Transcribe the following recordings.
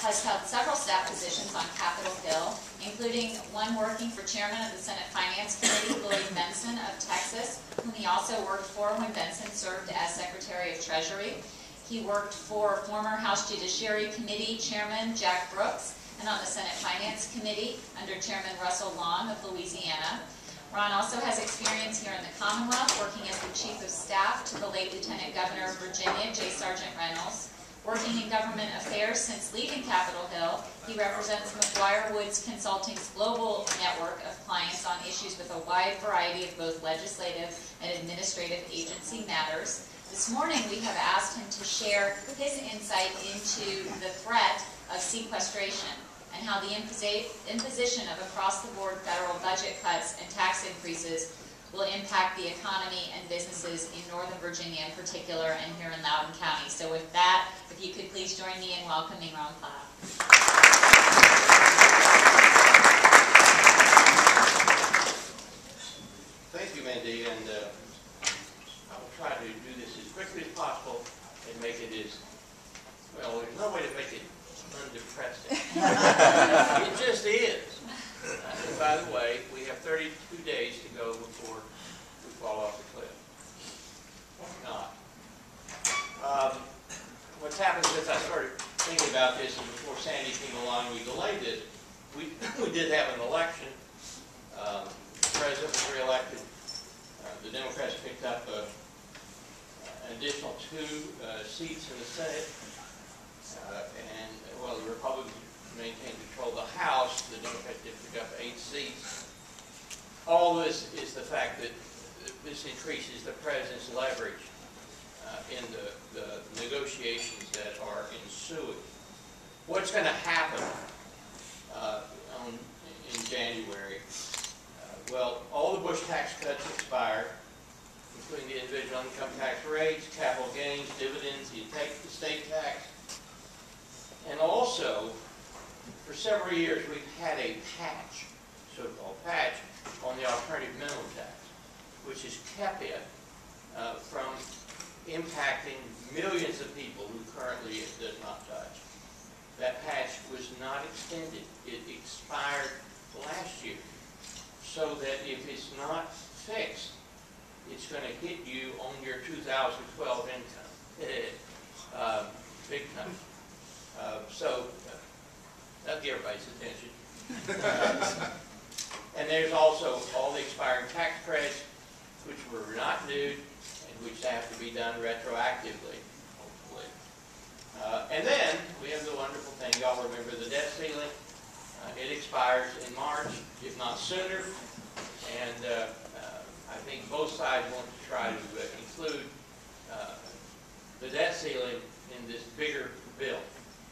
has held several staff positions on Capitol Hill, including one working for Chairman of the Senate Finance Committee, Lloyd Benson of Texas, whom he also worked for when Benson served as Secretary of Treasury. He worked for former House Judiciary Committee Chairman Jack Brooks, and on the Senate Finance Committee under Chairman Russell Long of Louisiana. Ron also has experience here in the Commonwealth, working as the Chief of Staff to the late Lieutenant Governor of Virginia, J. Sargent Reynolds. Working in government affairs since leaving Capitol Hill, he represents McGuire Woods Consulting's global network of clients on issues with a wide variety of both legislative and administrative agency matters. This morning we have asked him to share his insight into the threat of sequestration and how the imposition of across-the-board federal budget cuts and tax increases will impact the economy and businesses in Northern Virginia in particular and here in Loudoun County. So with that, if you could please join me in welcoming Ron Platt. Thank you, Mandy, and I will try to do this as quickly as possible and make it as, well, there's no way to make it undepressing. It just is. And by the way, we have 32 days to go before we fall off the cliff. Or not. What's happened since I started thinking about this and before Sandy came along, we delayed this. We did have an election. The president was reelected. The Democrats picked up an additional 2 seats in the Senate. And while the Republicans maintained control of the House, the Democrats did pick up 8 seats. All this is the fact that this increases the president's leverage in the negotiations that are ensuing. What's going to happen in January? Well, all the Bush tax cuts expired, including the individual income tax rates, capital gains, dividends, the estate tax. And also, for several years, we've had a patch, so-called patch, on the alternative minimum tax, which has kept it from impacting millions of people who currently it does not touch. That patch was not extended. It expired last year, so that if it's not fixed, it's going to hit you on your 2012 income, big time. So that'll get everybody's attention. And there's also all the expiring tax credits, which were not due and which have to be done retroactively, hopefully. And then we have the wonderful thing, y'all remember the debt ceiling. It expires in March, if not sooner. And I think both sides want to try to include the debt ceiling in this bigger bill.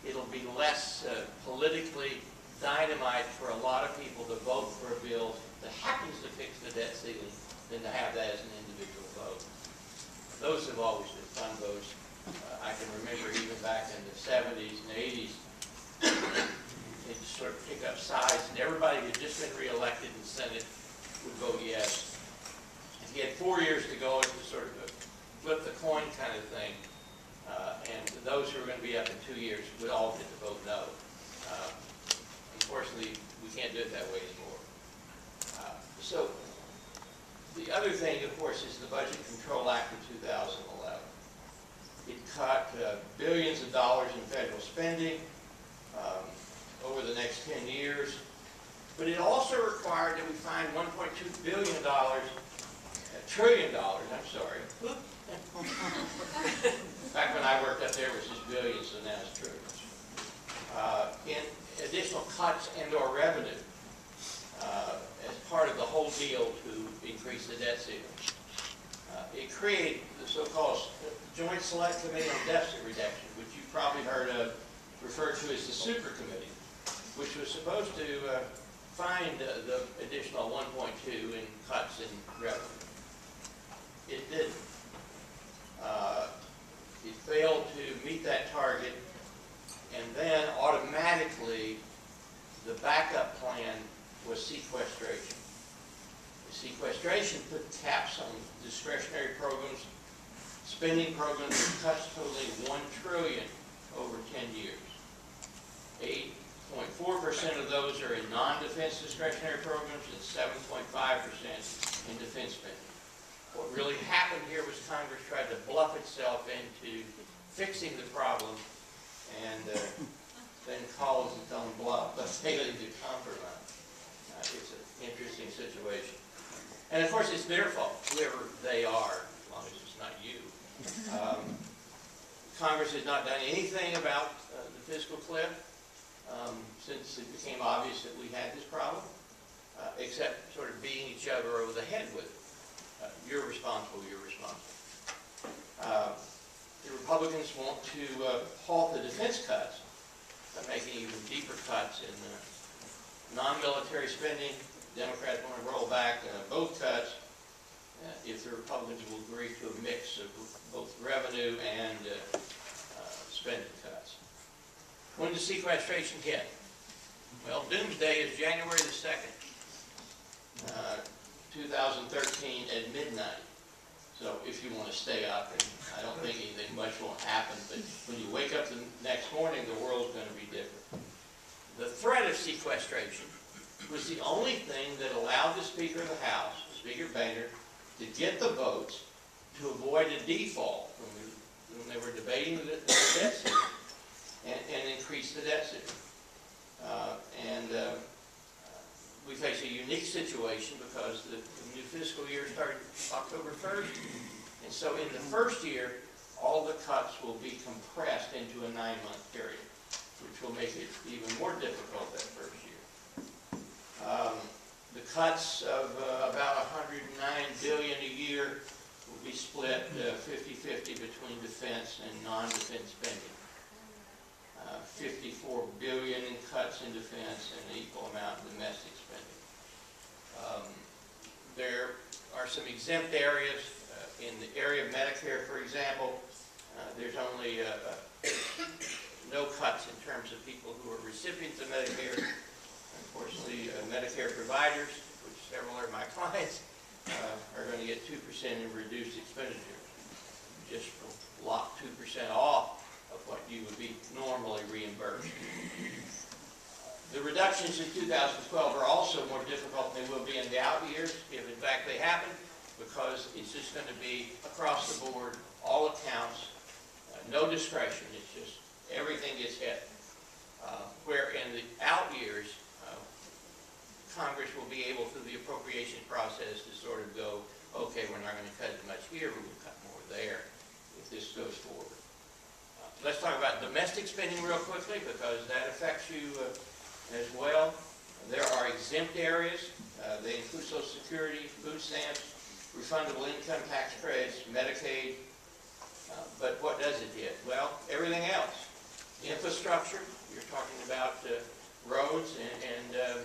It'll be less politically dynamite for a lot of people to vote for a bill that happens to fix the debt ceiling than to have that as an individual vote. Those have always been fun votes. I can remember even back in the 70s and 80s, they just sort of pick up sides, and everybody who had just been reelected in the Senate would vote yes. If you had 4 years to go, it was sort of a flip the coin kind of thing. And those who are going to be up in 2 years would all get to vote no. Unfortunately, we can't do it that way anymore. So the other thing, of course, is the Budget Control Act of 2011. It cut billions of dollars in federal spending over the next 10 years. But it also required that we find $1.2 billion, $1 trillion, I'm sorry. Back when I worked up there, it was just billions, so now it's trillions. In additional cuts and or revenue as part of the whole deal to increase the debt ceiling. It created the so-called Joint Select Committee on Deficit Reduction, which you've probably heard of, referred to as the Super Committee, which was supposed to find the additional 1.2 in cuts in revenue. It didn't. It failed to meet that target, and then automatically the backup plan was sequestration. The sequestration put caps on discretionary programs, spending programs, with cuts totaling $1 trillion over 10 years. 4% of those are in non-defense discretionary programs and 7.5% in defense spending. What really happened here was Congress tried to bluff itself into fixing the problem and then calls its own bluff, but failing to compromise. It's an interesting situation. And of course, it's their fault, whoever they are, as long as it's not you. Congress has not done anything about the fiscal cliff since it became obvious that we had this problem, except sort of beating each other over the head with it. You're responsible, you're responsible. The Republicans want to halt the defense cuts by making even deeper cuts in non-military spending. Democrats want to roll back both cuts if the Republicans will agree to a mix of both revenue and spending cuts. When does sequestration hit? Well, doomsday is January the 2nd, 2013 at midnight. So if you want to stay up, and I don't think anything much will happen, but when you wake up the next morning, the world's going to be different. The threat of sequestration was the only thing that allowed the Speaker of the House, Speaker Boehner, to get the votes to avoid a default when they were debating the debt ceiling and increase the debt ceiling. We face a unique situation because the new fiscal year started October 1st. And so in the first year, all the cuts will be compressed into a 9-month period, which will make it even more difficult that first year. The cuts of about $109 billion a year will be split 50-50 between defense and non-defense spending. 54 billion in cuts in defense and an equal amount in domestic spending. There are some exempt areas. In the area of Medicare, for example, there's only no cuts in terms of people who are recipients of Medicare. Unfortunately, Medicare providers, which several are my clients, are going to get 2% in reduced expenditures. Just lock 2% off of what you would be normally reimbursed. The reductions in 2012 are also more difficult than they will be in the out years, if in fact they happen, because it's just going to be across the board, all accounts, no discretion. It's just everything gets hit. Where in the out years, Congress will be able, through the appropriation process, to sort of go, okay, we're not going to cut as much here, we will cut more there if this goes forward. Let's talk about domestic spending real quickly, because that affects you as well. There are exempt areas. They include Social Security, food stamps, refundable income tax credits, Medicaid. But what does it hit? Well, everything else. Infrastructure, you're talking about roads and a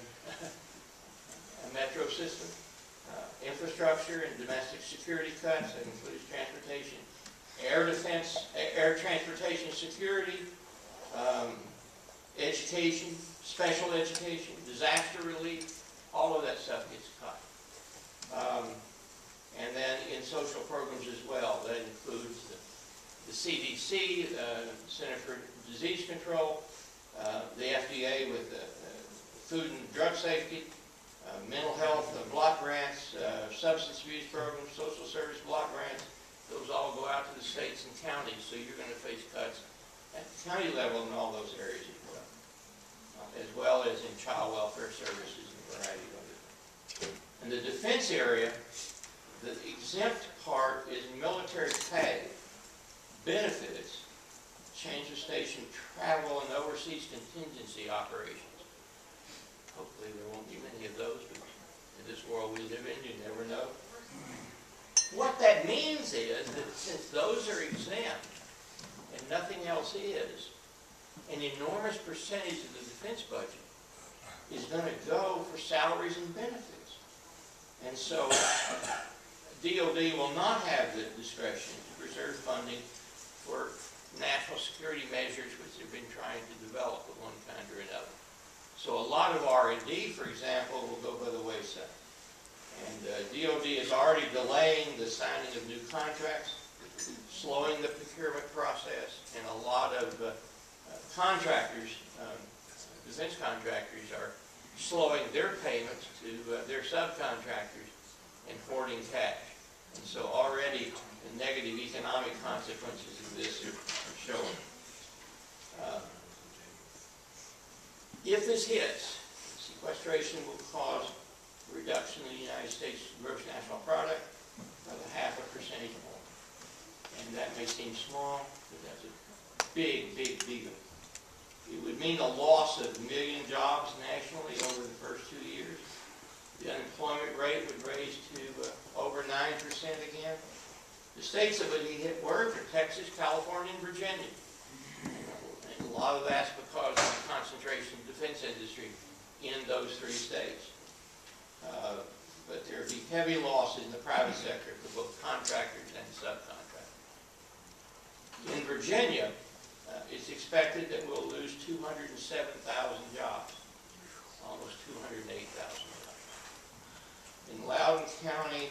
metro system. Infrastructure and domestic security cuts, that includes transportation, air defense, air transportation security, education, special education, disaster relief, all of that stuff gets cut. And then in social programs as well, that includes the CDC, Center for Disease Control, the FDA with food and drug safety, mental health block grants, substance abuse programs, social service block grants. Those all go out to the states and counties, so you're going to face cuts at the county level in all those areas as well as in child welfare services and a variety of others. In the defense area, the exempt part is military pay, benefits, change of station travel, and overseas contingency operations. Hopefully there won't be many of those, but in this world we live in, you never know. What that means is that since those are exempt and nothing else is, an enormous percentage of the defense budget is going to go for salaries and benefits. And so DOD will not have the discretion to preserve funding for national security measures which they've been trying to develop of one kind or another. So a lot of R&D, for example, will go by the wayside. And DOD is already delaying the signing of new contracts, slowing the procurement process, and a lot of contractors, defense contractors are slowing their payments to their subcontractors and hoarding cash. And so already the negative economic consequences of this are showing. If this hits, sequestration will cause a reduction in the United States gross national product of 0.5 percentage point. And that may seem small, but that's a big, big deal. It would mean a loss of 1 million jobs nationally over the first 2 years. The unemployment rate would raise to over 9% again. The states that would be hit worse are Texas, California, and Virginia. And a lot of that's because of the concentration of the defense industry in those 3 states. But there will be heavy losses in the private sector for both contractors and subcontractors. In Virginia, it's expected that we'll lose 207,000 jobs, almost 208,000 jobs. In Loudoun County,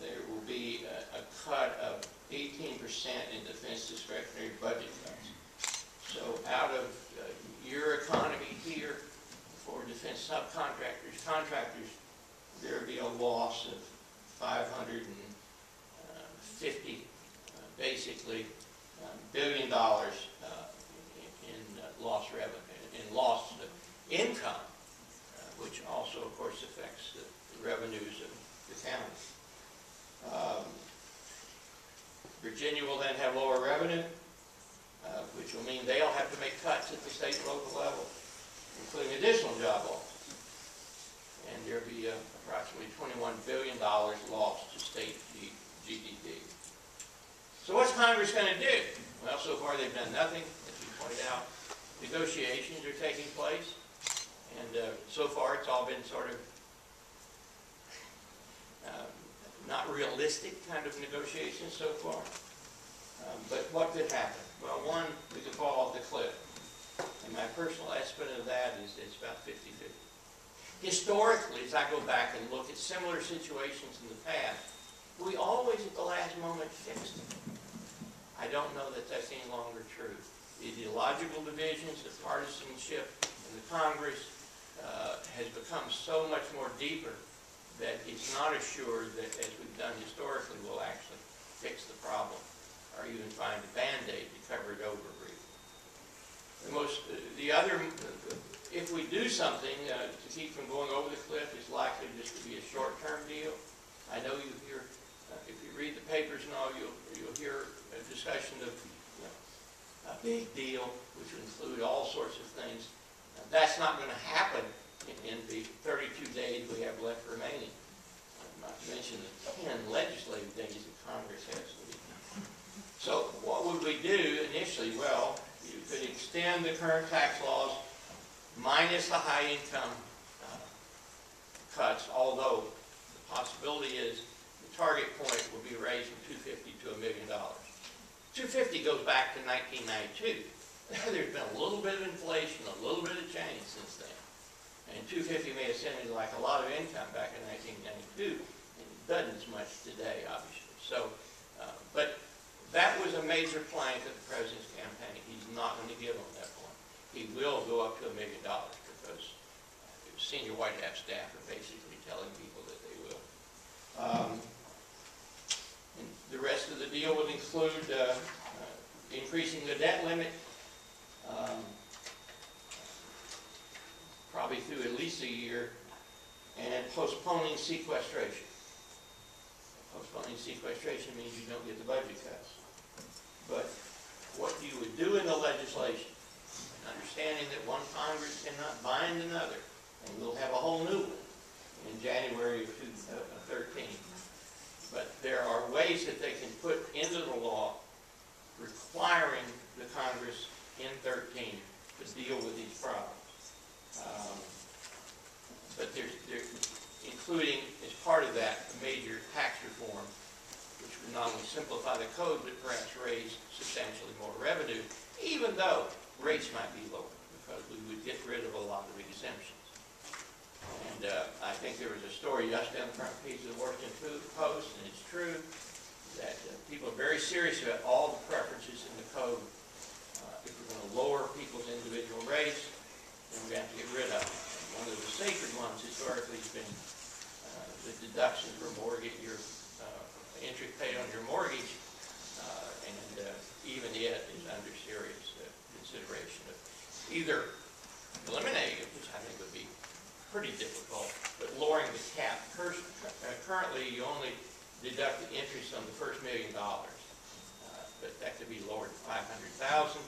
there will be a cut of 18% in defense discretionary budget cuts. So out of your economy here for defense subcontractors, contractors, there will be a loss of 550, basically, $1 billion in lost revenue, in lost income, which also, of course, affects the revenues of the county. Virginia will then have lower revenue, which will mean they'll have to make cuts at the state and local level, including additional job losses. And there'll be approximately $21 billion lost to state GDP. So what's Congress going to do? Well, so far they've done nothing, as we pointed out. Negotiations are taking place, and so far it's all been sort of not realistic kind of negotiations so far. But what could happen? Well, one, we could fall off the cliff. And my personal estimate of that is it's about 50-50. Historically, as I go back and look at similar situations in the past, we always at the last moment fixed them. I don't know that that's any longer true. The ideological divisions, the partisanship in the Congress has become so much more deeper that it's not assured that, as we've done historically, we'll actually fix the problem or even find a Band-Aid to cover it over briefly. If we do something to keep from going over the cliff, it's likely just to be a short-term deal. I know you hear, if you read the papers and all, you'll hear a discussion of a big deal, which would include all sorts of things. That's not going to happen in the 32 days we have left remaining. Not to mention the 10 legislative days that Congress has. So what would we do initially? Well, you could extend the current tax laws minus the high income cuts, although the possibility is the target point will be raised from $250 to $1 million. $250 goes back to 1992. There's been a little bit of inflation, a little bit of change since then. And $250 may have sounded like a lot of income back in 1992. And it doesn't as much today, obviously. So, but that was a major plank of the president's campaign. He's not going to give on that point. He will go up to $1 million because senior White House staff are basically telling people that they will. And the rest of the deal would include increasing the debt limit, probably through at least a year, and postponing sequestration. Postponing sequestration means you don't get the budget cuts. But what you would do in the legislation, understanding that one Congress cannot bind another, and we'll have a whole new one in January of 2013. But there are ways that they can put into the law requiring the Congress in 13 to deal with these problems. But there's including, as part of that, a major tax reform, which would not only simplify the code, but perhaps raise substantially more revenue, even though rates might be lower, because we would get rid of a lot of exemptions. And I think there was a story yesterday on the front page of the Washington Post, and it's true, that people are very serious about all the preferences in the code. If we're going to lower people's individual rates, rates, then we're going to have to get rid of them. One of the sacred ones historically has been the deduction for mortgage, your interest paid on your mortgage, and even it is under serious consideration of either eliminating it, which I think would be pretty difficult, but lowering the cap. Currently, you only deduct the interest on the first $1 million, but that could be lowered to $500,000,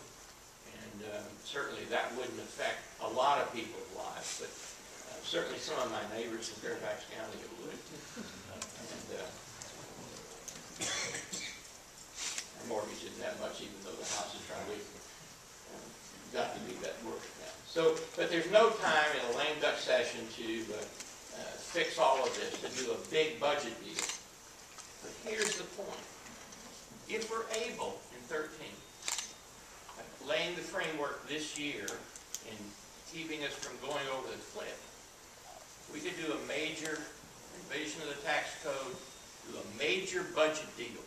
and certainly that wouldn't affect a lot of people's lives, but certainly some of my neighbors in Fairfax County it would. And our mortgage isn't that much, even though the house is probably got to be that worth now. So, but there's no time in a lame duck session to fix all of this, to do a big budget deal. But here's the point. If we're able in 13, laying the framework this year and keeping us from going over the cliff, we could do a major revision of the tax code, do a major budget deal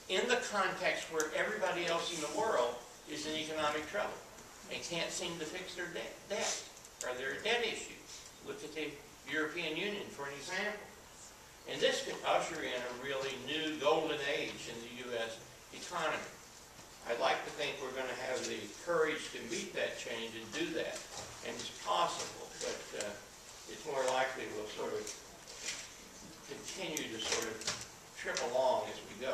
in the context where everybody else in the world is in economic trouble and can't seem to fix their debt or their debt issues. Look at the European Union for an example. And this could usher in a really new golden age in the U.S. economy. I'd like to think we're going to have the courage to meet that change and do that. And it's possible, but it's more likely we'll sort of continue to sort of trip along as we